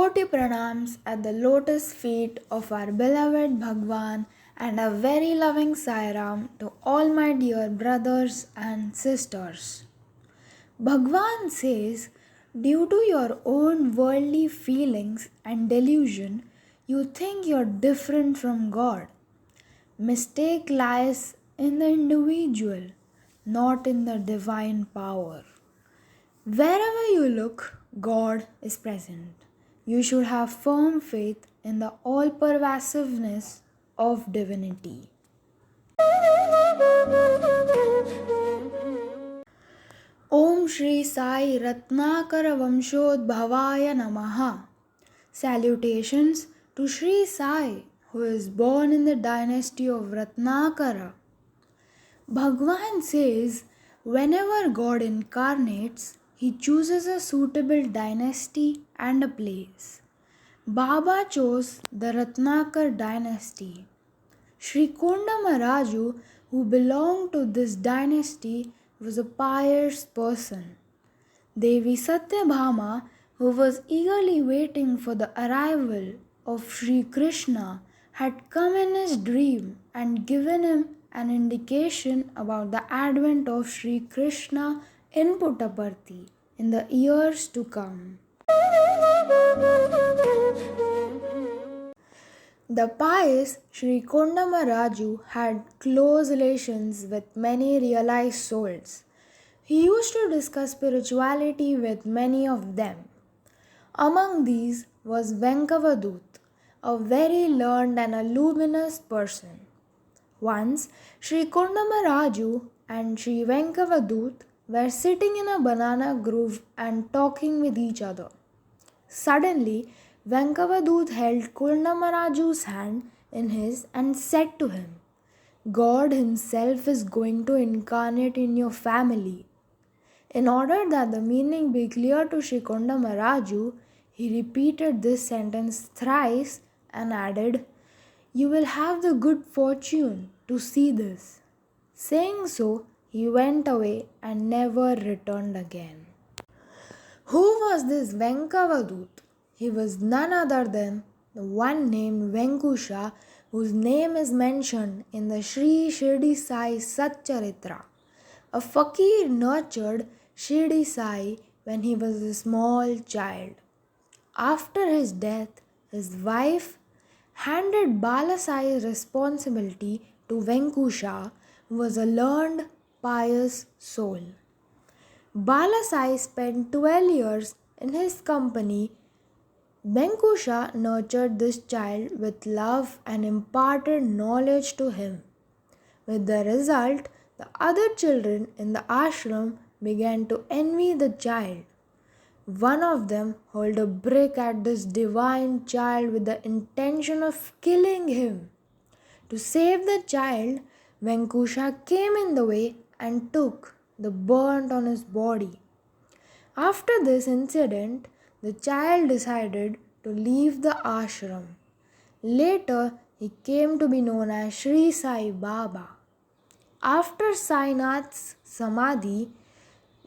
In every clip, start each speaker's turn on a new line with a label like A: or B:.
A: Koti pranams at the lotus feet of our beloved Bhagwan and a very loving Sairam to all my dear brothers and sisters. Bhagwan says, due to your own worldly feelings and delusion, you think you're different from God. Mistake lies in the individual, not in the divine power. Wherever you look, God is present. You should have firm faith in the all-pervasiveness of divinity. Om Shri Sai Ratnakara Vamshodbhavaya Namaha. Salutations to Shri Sai, who is born in the dynasty of Ratnakara. Bhagwan says, whenever God incarnates, he chooses a suitable dynasty and a place. Baba chose the Ratnakar dynasty. Sri Kondamaraju, who belonged to this dynasty, was a pious person. Devi Satyabhama, who was eagerly waiting for the arrival of Sri Krishna, had come in his dream and given him an indication about the advent of Sri Krishna in Puttaparthi in the years to come. The pious Sri Kondamaraju had close relations with many realized souls. He used to discuss spirituality with many of them. Among these was Venkavadut, a very learned and a luminous person. Once, Sri Kondamaraju and Sri Venkavadut were sitting in a banana grove and talking with each other. Suddenly, Venkavadut held Kondamaraju's hand in his and said to him, God himself is going to incarnate in your family. In order that the meaning be clear to Sri Kondamaraju, he repeated this sentence thrice and added, you will have the good fortune to see this. Saying so, he went away and never returned again. Who was this Venkavadut? He was none other than the one named Venkusha, whose name is mentioned in the Sri Shirdi Sai Satcharitra. A fakir nurtured Shirdi Sai when he was a small child. After his death, his wife handed Balasai's responsibility to Venkusha, who was a learned, pious soul. Balasai spent 12 years in his company. Venkusha nurtured this child with love and imparted knowledge to him. With the result, the other children in the ashram began to envy the child. One of them hurled a brick at this divine child with the intention of killing him. To save the child, Venkusha came in the way and took the burnt on his body. After this incident, the child decided to leave the ashram. Later, he came to be known as Sri Sai Baba. After Sainath's Samadhi,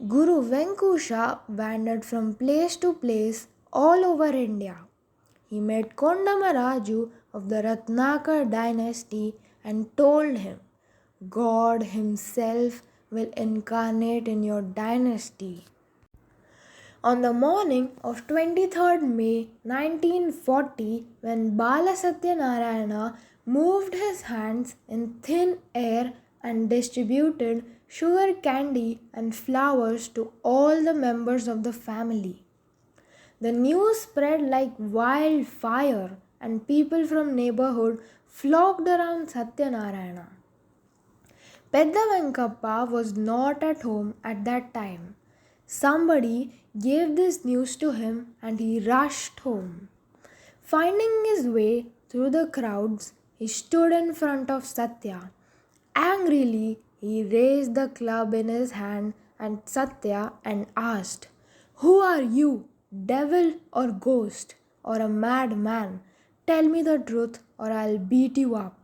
A: Guru Venkusha wandered from place to place all over India. He met Kondamaraju of the Ratnakar dynasty and told him, God himself will incarnate in your dynasty. On the morning of 23rd May 1940, when Bala Satyanarayana moved his hands in thin air and distributed sugar candy and flowers to all the members of the family, the news spread like wildfire and people from neighborhood flocked around Satyanarayana. Pedda Venkappa was not at home at that time. Somebody gave this news to him and he rushed home. Finding his way through the crowds, he stood in front of Satya. Angrily, he raised the club in his hand at Satya and asked, who are you, devil or ghost or a madman? Tell me the truth or I'll beat you up.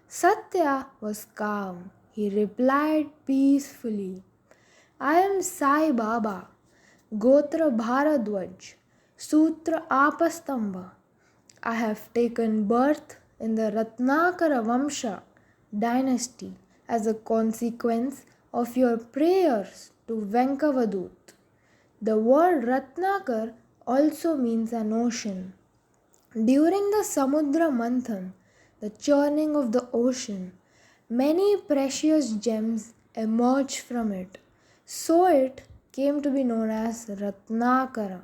A: Satya was calm. He replied peacefully, I am Sai Baba, Gotra Bharadwaj, Sutra Apastamba. I have taken birth in the Ratnakara Vamsha dynasty as a consequence of your prayers to Venkavadut. The word Ratnakar also means an ocean. During the Samudra Manthan, the churning of the ocean, many precious gems emerged from it. So it came to be known as Ratnakara.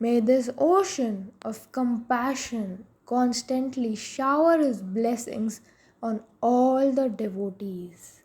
A: May this ocean of compassion constantly shower his blessings on all the devotees.